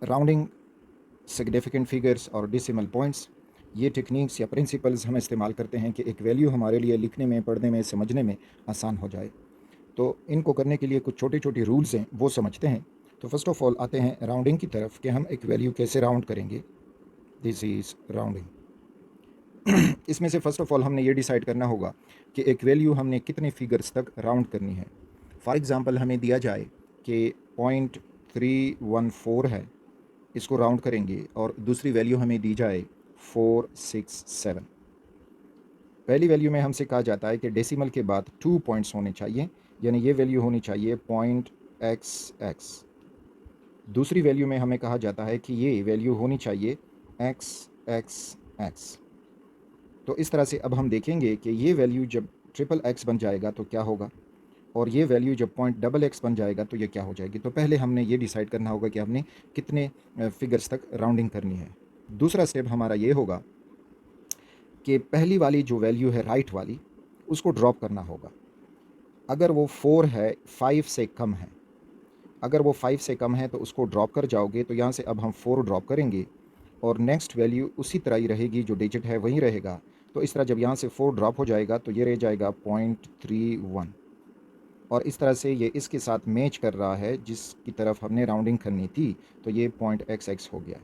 Rounding, significant figures और decimal points, ये techniques या प्रिंसिपल्स हम इस्तेमाल करते हैं कि एक वैल्यू हमारे लिए लिखने में, पढ़ने में, समझने में आसान हो जाए। तो इनको करने के लिए कुछ छोटे छोटे रूल्स हैं, वो समझते हैं। तो फर्स्ट ऑफ ऑल आते हैं राउंडिंग की तरफ कि हम एक वैल्यू कैसे राउंड करेंगे। This is rounding. इसमें से फ़र्स्ट ऑफ़ ऑल हमने ये डिसाइड करना होगा कि एक वैल्यू हमने कितने फिगर्स तक राउंड करनी है। फॉर एग्ज़ाम्पल हमें दिया जाए कि 0.314 है, इसको राउंड करेंगे, और दूसरी वैल्यू हमें दी जाए 467। पहली वैल्यू में हमसे कहा जाता है कि डेसिमल के बाद 2 पॉइंट्स होने चाहिए, यानी ये वैल्यू होनी चाहिए .xx। दूसरी वैल्यू में हमें कहा जाता है कि ये वैल्यू होनी चाहिए xxx। तो इस तरह से अब हम देखेंगे कि ये वैल्यू जब ट्रिपल एक्स बन जाएगा तो क्या होगा, और ये वैल्यू जब .XX बन जाएगा तो ये क्या हो जाएगी। तो पहले हमने ये डिसाइड करना होगा कि हमने कितने फिगर्स तक राउंडिंग करनी है। दूसरा स्टेप हमारा ये होगा कि पहली वाली जो वैल्यू है राइट वाली, उसको ड्रॉप करना होगा। अगर वो 4 है, 5 से कम है, अगर वो 5 से कम है तो उसको ड्रॉप कर जाओगे, तो यहाँ से अब हम 4 ड्रॉप करेंगे और नेक्स्ट वैल्यू उसी तरह ही रहेगी, जो डिजिट है वहीं रहेगा। तो इस तरह जब यहाँ से 4 ड्रॉप हो जाएगा तो ये रह जाएगा .31, और इस तरह से ये इसके साथ मैच कर रहा है जिसकी तरफ हमने राउंडिंग करनी थी, तो ये .xx हो गया।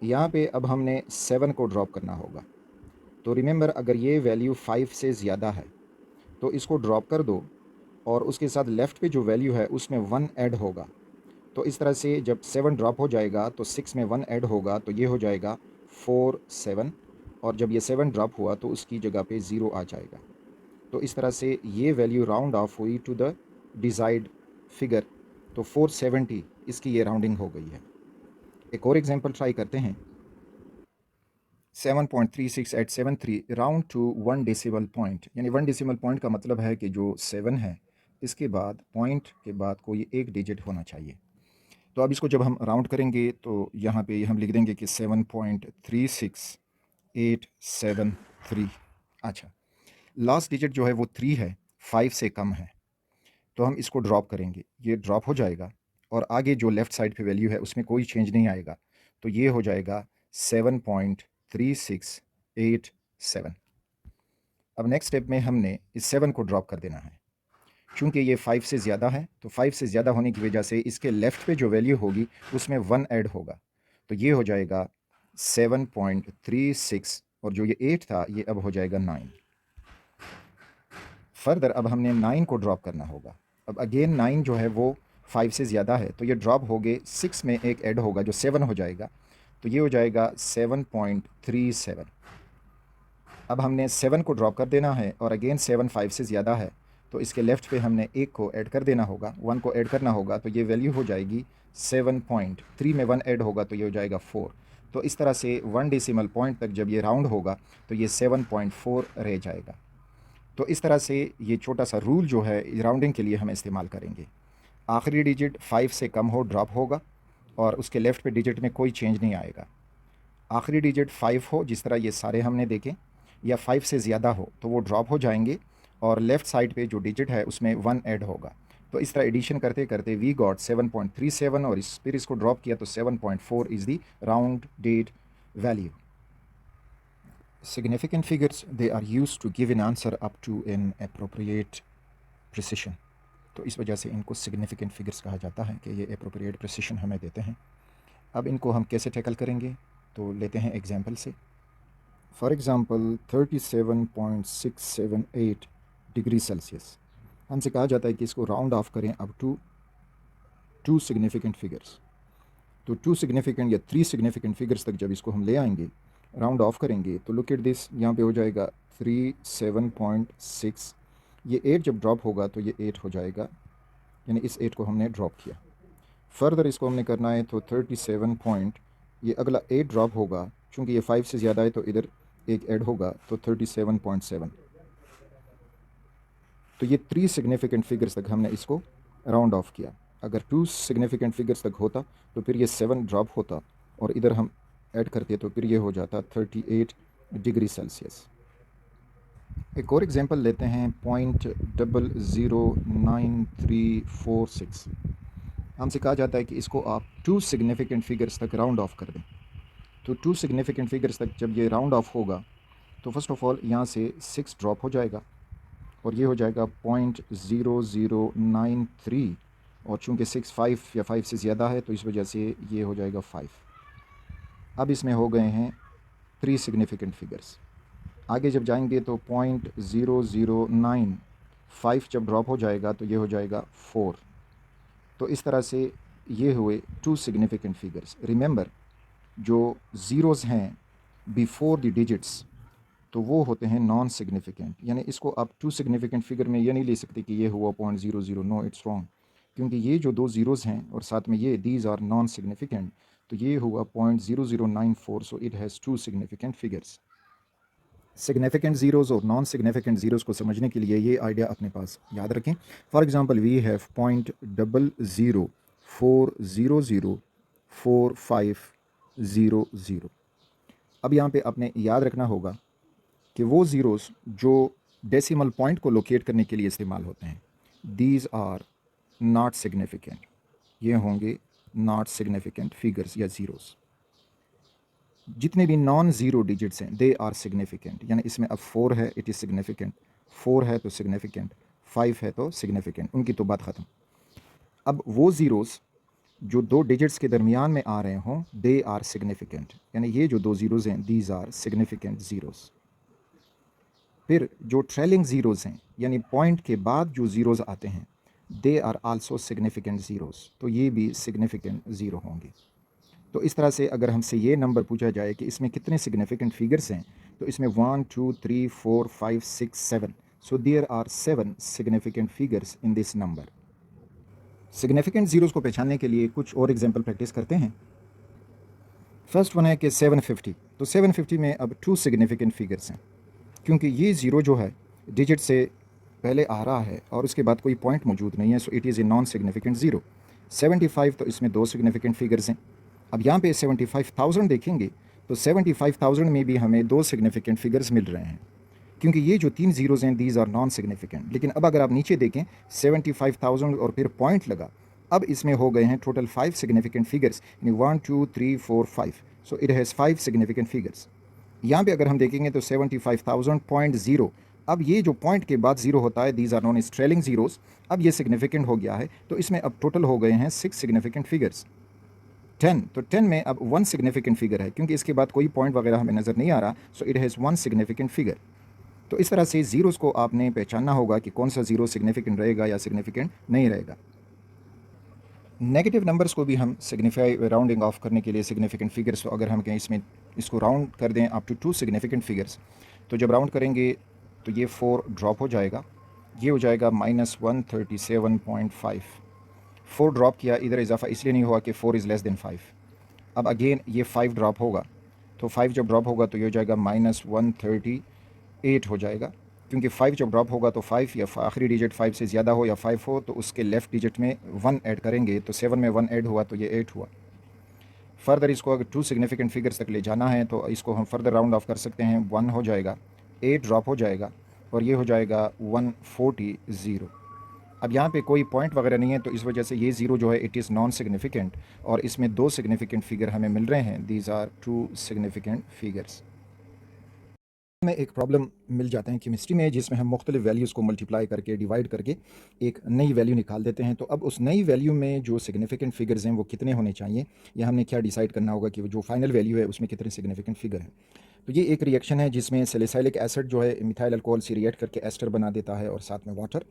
यहाँ पे अब हमने 7 को ड्रॉप करना होगा। तो रिमेंबर, अगर ये वैल्यू 5 से ज़्यादा है तो इसको ड्रॉप कर दो, और उसके साथ लेफ़्ट पे जो वैल्यू है उसमें 1 ऐड होगा। तो इस तरह से जब 7 ड्रॉप हो जाएगा तो 6 में 1 ऐड होगा, तो ये हो जाएगा 47, और जब ये 7 ड्रॉप हुआ तो उसकी जगह पे 0 आ जाएगा। तो इस तरह से ये वैल्यू राउंड ऑफ हुई टू द डिज़ायर्ड फिगर। तो 470 इसकी ये राउंडिंग हो गई है। एक और एग्जांपल ट्राई करते हैं। 7.36873 राउंड टू 1 डेसिमल पॉइंट, यानी 1 डेसिमल पॉइंट का मतलब है कि जो 7 है इसके बाद पॉइंट के बाद कोई एक डिजिट होना चाहिए। तो अब इसको जब हम राउंड करेंगे तो यहाँ पे हम लिख देंगे कि 7.36873। अच्छा, लास्ट डिजिट जो है वो 3 है, 5 से कम है, तो हम इसको ड्रॉप करेंगे, ये ड्रॉप हो जाएगा, और आगे जो लेफ़्ट साइड पे वैल्यू है उसमें कोई चेंज नहीं आएगा, तो ये हो जाएगा 7.3687। अब नेक्स्ट स्टेप में हमने इस 7 को ड्रॉप कर देना है। चूँकि ये 5 से ज़्यादा है, तो 5 से ज़्यादा होने की वजह से इसके लेफ़्ट पे जो वैल्यू होगी उसमें 1 ऐड होगा, तो ये हो जाएगा 7.36, और जो ये 8 था ये अब हो जाएगा 9। फर्दर अब हमने 9 को ड्रॉप करना होगा। अब अगेन 9 जो है वो 5 से ज़्यादा है, तो ये ड्रॉप हो गए, 6 में एक ऐड होगा जो 7 हो जाएगा, तो ये हो जाएगा 7.37। अब हमने 7 को ड्रॉप कर देना है, और अगेन 7 5 से ज़्यादा है, तो इसके लेफ़्ट पे हमने 1 को ऐड कर देना होगा, 1 को ऐड करना होगा, तो ये वैल्यू हो जाएगी 7.3 में 1 ऐड होगा तो ये हो जाएगा 4। तो इस तरह से 1 डेसिमल पॉइंट तक जब ये राउंड होगा तो ये 7.4 रह जाएगा। तो इस तरह से ये छोटा सा रूल जो है राउंडिंग के लिए हम इस्तेमाल करेंगे। आखिरी डिजिट 5 से कम हो ड्रॉप होगा, और उसके लेफ़्ट पे डिजिट में कोई चेंज नहीं आएगा। आखिरी डिजिट 5 हो, जिस तरह ये सारे हमने देखे, या 5 से ज़्यादा हो तो वो ड्रॉप हो जाएंगे, और लेफ़्ट साइड पे जो डिजिट है उसमें 1 ऐड होगा। तो इस तरह एडिशन करते करते वी गॉट 7.37, और फिर इसको ड्रॉप किया तो 7.4 is the rounded value. Significant figures, they are used to give an answer up to an appropriate precision. तो इस वजह से इनको significant figures कहा जाता है कि ये appropriate precision हमें देते हैं। अब इनको हम कैसे टैकल करेंगे, तो लेते हैं एग्जाम्पल से। फॉर एग्ज़ाम्पल 37.678 डिग्री सेल्सियस, हमसे कहा जाता है कि इसको राउंड ऑफ करें अब टू 2 सिग्निफिकेंट फिगर्स। तो 2 सिग्निफिकेंट या 3 सिग्निफिकेंट फिगर्स तक जब इसको हम ले आएंगे, राउंड ऑफ करेंगे, तो लुक एट दिस, यहाँ पे हो जाएगा 37.6। ये 8 जब ड्रॉप होगा तो ये 8 हो जाएगा, यानी इस 8 को हमने ड्रॉप किया। फर्दर इसको हमने करना है तो 37 पॉइंट, ये अगला 8 ड्रॉप होगा, चूँकि ये 5 से ज़्यादा है तो इधर एक ऐड होगा, तो 37.7। तो ये 3 सिग्निफिकेंट फिगर्स तक हमने इसको राउंड ऑफ किया। अगर 2 सिग्निफिकेंट फिगर्स तक होता तो फिर ये 7 ड्रॉप होता, और इधर हम ऐड करते तो फिर ये हो जाता 38 डिग्री सेल्सियस। एक और एग्जांपल लेते हैं, .0099346। हमसे कहा जाता है कि इसको आप 2 सिग्निफिकेंट फिगर्स तक राउंड ऑफ कर दें। तो 2 सिग्निफिकेंट फिगर्स तक जब ये राउंड ऑफ होगा तो फर्स्ट ऑफ ऑल यहाँ से 6 ड्रॉप हो जाएगा और ये हो जाएगा 0.0093, और चूँकि 6 5 या 5 से ज़्यादा है तो इस वजह से ये हो जाएगा 5। अब इसमें हो गए हैं 3 सिग्निफिकेंट फिगर्स। आगे जब जाएंगे तो 0.009 5 जब ड्रॉप हो जाएगा तो ये हो जाएगा 4। तो इस तरह से ये हुए 2 सिग्निफिकेंट फिगर्स। रिमेंबर, जो ज़ीरोज़ हैं बिफोर द डिजिट्स तो वो होते हैं नॉन सिग्निफिकेंट, यानी इसको आप 2 सिग्निफिकेंट फिगर में ये नहीं ले सकते कि ये हुआ 0.00, नो इट्स रॉन्ग, क्योंकि ये जो 2 ज़ीरोज़ हैं और साथ में ये दीज आर नॉन सिग्निफिकेंट, तो ये हुआ 0.0094, सो it has 2 significant figures. Significant zeros और नॉन सिग्निफिकेंट ज़ीरोज़ को समझने के लिए ये आइडिया अपने पास याद रखें। For example we have 0.004004500। अब यहाँ पे आपने याद रखना होगा कि वो ज़ीरोज़ जो डेसिमल पॉइंट को लोकेट करने के लिए इस्तेमाल होते हैं, दीज आर नॉट सिग्निफिकेंट, ये होंगे नॉट सिग्निफिकेंट फिगर्स या ज़ीरोज़। जितने भी नॉन ज़ीरो डिजिट्स हैं दे आर सिग्निफिकेंट, यानी इसमें अब 4 है इट इज़ सिग्निफिकेंट, 4 है तो सिग्निफिकेंट, 5 है तो सिग्निफिकेंट, उनकी तो बात ख़त्म। अब वो ज़ीरोज़ जो 2 डिजिट्स के दरमियान में आ रहे हों दे आर सिग्निफिकेंट, यानी ये जो 2 ज़ीरोज़ हैं दीज आर सिग्निफिकेंट ज़ीरोज़। फिर जो ट्रेलिंग ज़ीरोज़ हैं यानी पॉइंट के बाद जो ज़ीरोज़ आते हैं they are also significant zeros, तो ये भी सिग्निफिकेंट ज़ीरो होंगे। तो इस तरह से अगर हमसे ये नंबर पूछा जाए कि इसमें कितने सिग्निफिकेंट फिगर्स हैं, तो इसमें 1 2 3 4 5 6 7, so there are 7 significant figures in this number. Significant zeros को पहचानने के लिए कुछ और एग्जांपल प्रैक्टिस करते हैं। फर्स्ट वन है कि 750, तो 750 में अब 2 सिग्निफिकेंट फिगर्स हैं, क्योंकि ये ज़ीरो जो है डिजिट से पहले आ रहा है और उसके बाद कोई पॉइंट मौजूद नहीं है, so it is a non significant zero. 75, तो इसमें 2 सिग्निफिकेंट फिगर्स हैं। अब यहाँ पे 75,000 देखेंगे तो 75,000 में भी हमें 2 सिग्निफिकेंट फिगर्स मिल रहे हैं, क्योंकि ये जो 3 ज़ीरोज़ हैं दीज आर नॉन सिग्निफिकेंट। लेकिन अब अगर आप नीचे देखें 75,000 और फिर पॉइंट लगा, अब इसमें हो गए हैं टोटल 5 सिग्निफिकेंट फिगर्स, यानी 1 2 3 4 5, सो इट हैज़ 5 सिग्निफिकेंट फिगर्स। यहाँ पे अगर हम देखेंगे तो 75,000.0, अब ये जो पॉइंट के बाद ज़ीरो होता है these are known as trailing zeros, अब ये सिग्निफिकेंट हो गया है, तो इसमें अब टोटल हो गए हैं 6 सिग्निफिकेंट फिगर्स। 10, तो 10 में अब 1 सिग्निफिकेंट फिगर है, क्योंकि इसके बाद कोई पॉइंट वगैरह हमें नज़र नहीं आ रहा, सो इट हैज़ 1 सिग्निफिकेंट फिगर। तो इस तरह से ज़ीरोज़ को आपने पहचानना होगा कि कौन सा ज़ीरो सिग्निफिकेंट रहेगा या सिग्निफिकेंट नहीं रहेगा। नेगेटिव नंबर्स को भी हम सिग्निफाई राउंडिंग ऑफ करने के लिए सिग्निफिकेंट फिगर्स, तो अगर हम कहें इसमें इसको राउंड कर दें अप टू 2 सिग्निफिकेंट फिगर्स, तो जब राउंड करेंगे तो ये 4 ड्रॉप हो जाएगा, ये हो जाएगा -137.5। 4 ड्रॉप किया, इधर इजाफा इसलिए नहीं हुआ कि 4 इज़ लेस देन 5। अब अगेन ये 5 ड्रॉप होगा, तो 5 जब ड्रॉप होगा तो ये हो जाएगा -138 हो जाएगा, क्योंकि 5 जब ड्रॉप होगा तो 5 या आखिरी डिजिट 5 से ज़्यादा हो या 5 हो तो उसके लेफ़्ट डिजिट में 1 ऐड करेंगे, तो 7 में 1 ऐड हुआ तो ये 8 हुआ। फर्दर इसको अगर 2 सिग्निफिकेंट फिगर्स तक ले जाना है तो इसको हम फर्दर राउंड ऑफ कर सकते हैं, 1 हो जाएगा, 8 ड्रॉप हो जाएगा और ये हो जाएगा 140 ज़ीरो। अब यहाँ पे कोई पॉइंट वगैरह नहीं है, तो इस वजह से ये ज़ीरो जो है इट इज़ नॉन सिग्निफिकेंट, और इसमें 2 सिग्निफिकेंट फिगर हमें मिल रहे हैं, दीज आर 2 सिग्निफिकेंट फिगर्स। में एक प्रॉब्लम मिल जाते हैं केमिस्ट्री में, जिसमें हम मुख्तलिफ वैल्यूज़ को मल्टीप्लाई करके डिवाइड करके एक नई वैल्यू निकाल देते हैं। तो अब उस नई वैल्यू में जो सिग्निफिकेंट फिगर्स हैं वो कितने होने चाहिए, या हमने क्या डिसाइड करना होगा कि जो फाइनल वैल्यू है उसमें कितने सिग्निफिकेंट फिगर हैं। तो ये एक रिएक्शन है जिसमें सैलिसाइलिक एसिड जो है मिथाइल अल्कोहल से रिएक्ट करके एस्टर बना देता है और साथ में वाटर।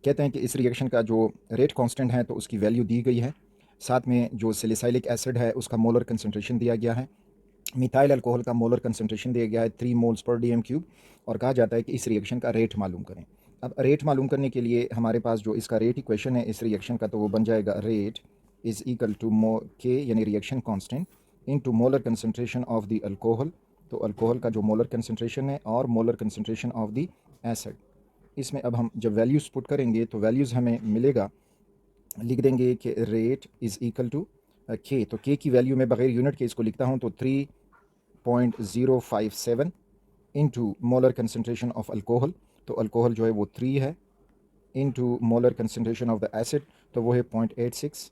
कहते हैं कि इस रिएक्शन का जो रेट कांस्टेंट है तो उसकी वैल्यू दी गई है, साथ में जो सैलिसाइलिक एसिड है उसका मोलर कंसंट्रेशन दिया गया है, मिथाइल अल्कोहल का मोलर कंसंट्रेशन दिया गया है 3 मोल्स पर DM³ और कहा जाता है कि इस रिएक्शन का रेट मालूम करें। अब रेट मालूम करने के लिए हमारे पास जो इसका रेट इक्वेशन है इस रिएक्शन का, तो वो बन जाएगा rate is equal to K यानी reaction constant into molar concentration of the alcohol, तो अल्कोहल का जो मोलर कंसंट्रेशन है और molar concentration of the acid. इसमें अब हम जब वैल्यूज़ पुट करेंगे तो वैल्यूज़ हमें मिलेगा, लिख देंगे कि rate is equal to K, तो K की वैल्यू में बगैर यूनिट के इसको लिखता हूँ तो 3.057 into molar concentration of alcohol, तो अल्कोहल जो है वो 3 है, into molar concentration of the acid तो वो है 0.86,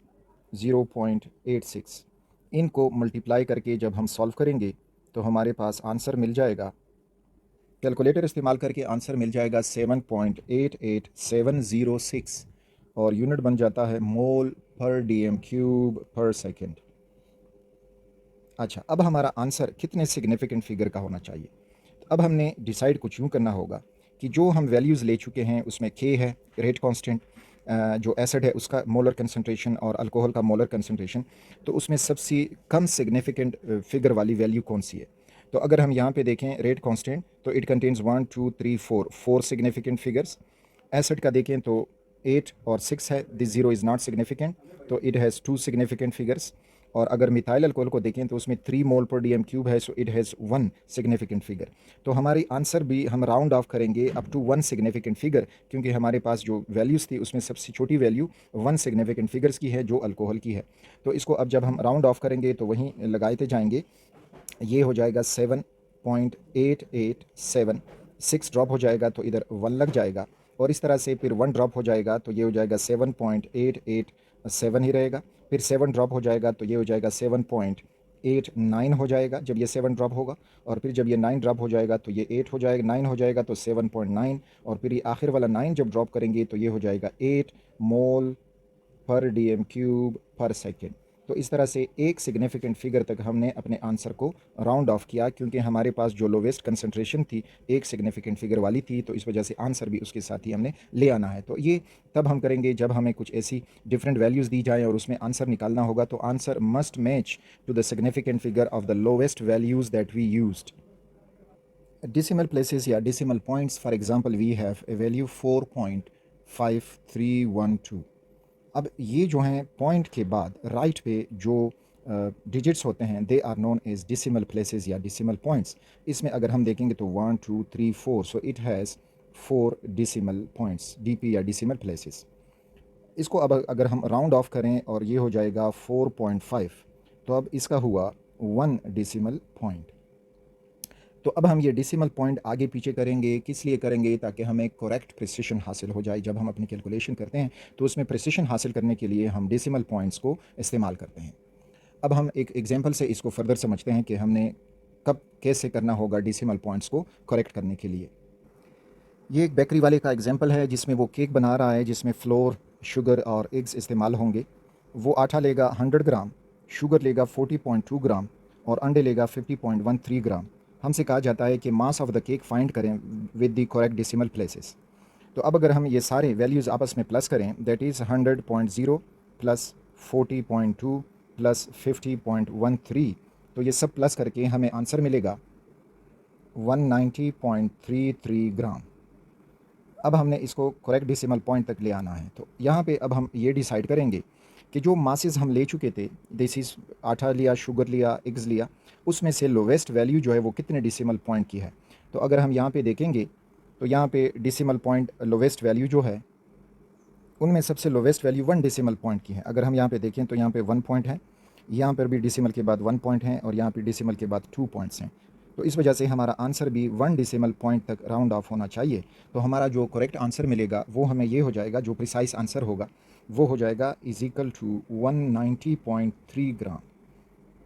0.86। इनको मल्टीप्लाई करके जब हम सॉल्व करेंगे तो हमारे पास आंसर मिल जाएगा, कैलकुलेटर इस्तेमाल करके आंसर मिल जाएगा 7.88706 और यूनिट बन जाता है मोल पर DM क्यूब पर सेकेंड। अच्छा, अब हमारा आंसर कितने सिग्निफिकेंट फिगर का होना चाहिए? तो अब हमने डिसाइड कुछ यूँ करना होगा कि जो हम वैल्यूज़ ले चुके हैं उसमें K है रेट कांस्टेंट, जो एसिड है उसका मोलर कंसंट्रेशन और अल्कोहल का मोलर कंसंट्रेशन, तो उसमें सबसे कम सिग्निफिकेंट फिगर वाली वैल्यू कौन सी है? तो अगर हम यहाँ पे देखें रेट कांस्टेंट तो it contains 1 2 3 4 significant figures. Acid का देखें तो 8 और 6 है, दिस 0 इज़ नॉट सिग्निफिकेंट, तो इट हैज़ 2 सिग्निफिकेंट फिगर्स। और अगर मिथाइल अल्कोहल को देखें तो उसमें 3 मोल पर DM क्यूब है, सो इट हैज़ 1 सिग्निफिकेंट फिगर। तो हमारी आंसर भी हम राउंड ऑफ करेंगे अप टू 1 सिग्निफिकेंट फिगर, क्योंकि हमारे पास जो वैल्यूज़ थी उसमें सबसे छोटी वैल्यू 1 सिग्निफिकेंट फिगर्स की है जो अल्कोहल की है। तो इसको अब जब हम राउंड ऑफ करेंगे तो वहीं लगाते जाएंगे, ये हो जाएगा 7.887, 6 ड्रॉप हो जाएगा तो इधर 1 लग जाएगा, और इस तरह से फिर 1 ड्रॉप हो जाएगा तो ये हो जाएगा 7.887 ही रहेगा, फिर 7 ड्रॉप हो जाएगा तो ये हो जाएगा 7.89 हो जाएगा जब ये 7 ड्रॉप होगा, और फिर जब ये 9 ड्रॉप हो जाएगा तो ये 8 हो जाएगा, 9 हो जाएगा तो 7.9, और फिर ये आखिर वाला 9 जब ड्रॉप करेंगे तो ये हो जाएगा 8 मोल पर DM क्यूब पर सेकेंड। तो इस तरह से एक सिग्निफिकेंट फिगर तक हमने अपने आंसर को राउंड ऑफ किया, क्योंकि हमारे पास जो लोवेस्ट कंसंट्रेशन थी एक सिग्निफिकेंट फिगर वाली थी, तो इस वजह से आंसर भी उसके साथ ही हमने ले आना है। तो ये तब हम करेंगे जब हमें कुछ ऐसी डिफरेंट वैल्यूज़ दी जाए और उसमें आंसर निकालना होगा, तो answer must match to the significant figure of the lowest values that we used. Decimal places या decimal points, for example we have a value 4.5312। अब ये जो हैं पॉइंट के बाद राइट पे जो डिजिट्स होते हैं they are known as decimal places या डिसिमल पॉइंट्स। इसमें अगर हम देखेंगे तो 1 2 3 4, so it has 4 decimal points, DP या डिसिमल प्लेसेस। इसको अब अगर हम राउंड ऑफ करें और ये हो जाएगा 4.5, तो अब इसका हुआ 1 डिसिमल पॉइंट। तो अब हम ये डिसिमल पॉइंट आगे पीछे करेंगे, किस लिए करेंगे? ताकि हमें करेक्ट प्रिसिशन हासिल हो जाए। जब हम अपनी कैलकुलेशन करते हैं तो उसमें प्रिसिशन हासिल करने के लिए हम डिसिमल पॉइंट्स को इस्तेमाल करते हैं। अब हम एक एग्जांपल से इसको फर्दर समझते हैं कि हमने कब कैसे करना होगा डिसिमल पॉइंट्स को करेक्ट करने के लिए। ये एक बेकरी वाले का एग्जांपल है जिसमें वो केक बना रहा है, जिसमें फ्लोर, शुगर और एग्स इस्तेमाल होंगे। वो आटा लेगा 100 ग्राम, शुगर लेगा 40.2 ग्राम और अंडे लेगा 50.13 ग्राम। हमसे कहा जाता है कि mass of the cake find करें with the correct decimal places. तो अब अगर हम ये सारे वैल्यूज़ आपस में प्लस करें, दैट इज़ 100.0 प्लस 40.2 प्लस 50.13, तो ये सब प्लस करके हमें आंसर मिलेगा 190.33 ग्राम। अब हमने इसको करेक्ट डिसिमल पॉइंट तक ले आना है। तो यहाँ पे अब हम ये डिसाइड करेंगे कि जो मासेस हम ले चुके थे, दिस इज़ आटा लिया, शुगर लिया, एग्स लिया, उसमें से लोवेस्ट वैल्यू जो है वो कितने डिसिमल पॉइंट की है। तो अगर हम यहाँ पे देखेंगे तो यहाँ पे डिसिमल पॉइंट लोवेस्ट वैल्यू जो है उनमें सबसे लोवेस्ट वैल्यू 1 डिसिमल पॉइंट की है। अगर हम यहाँ पे देखें तो यहाँ पे 1 पॉइंट है, यहाँ पर भी डिसिमल के बाद 1 पॉइंट है और यहाँ पे डिसिमल के बाद 2 पॉइंट्स हैं। तो इस वजह से हमारा आंसर भी 1 डिसिमल पॉइंट तक राउंड ऑफ होना चाहिए। तो हमारा जो करेक्ट आंसर मिलेगा वो हमें ये हो जाएगा, जो प्रिसाइस आंसर होगा वो हो जाएगा इज इक्वल टू 190.3 ग्राम,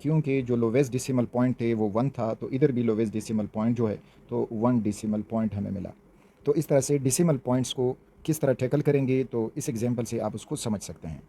क्योंकि जो लोवेस्ट डिसिमल पॉइंट थे वो 1 था, तो इधर भी लोवेस्ट डिसिमल पॉइंट जो है तो 1 डिसिमल पॉइंट हमें मिला। तो इस तरह से डिसिमल पॉइंट्स को किस तरह टैकल करेंगे, तो इस एग्जांपल से आप उसको समझ सकते हैं।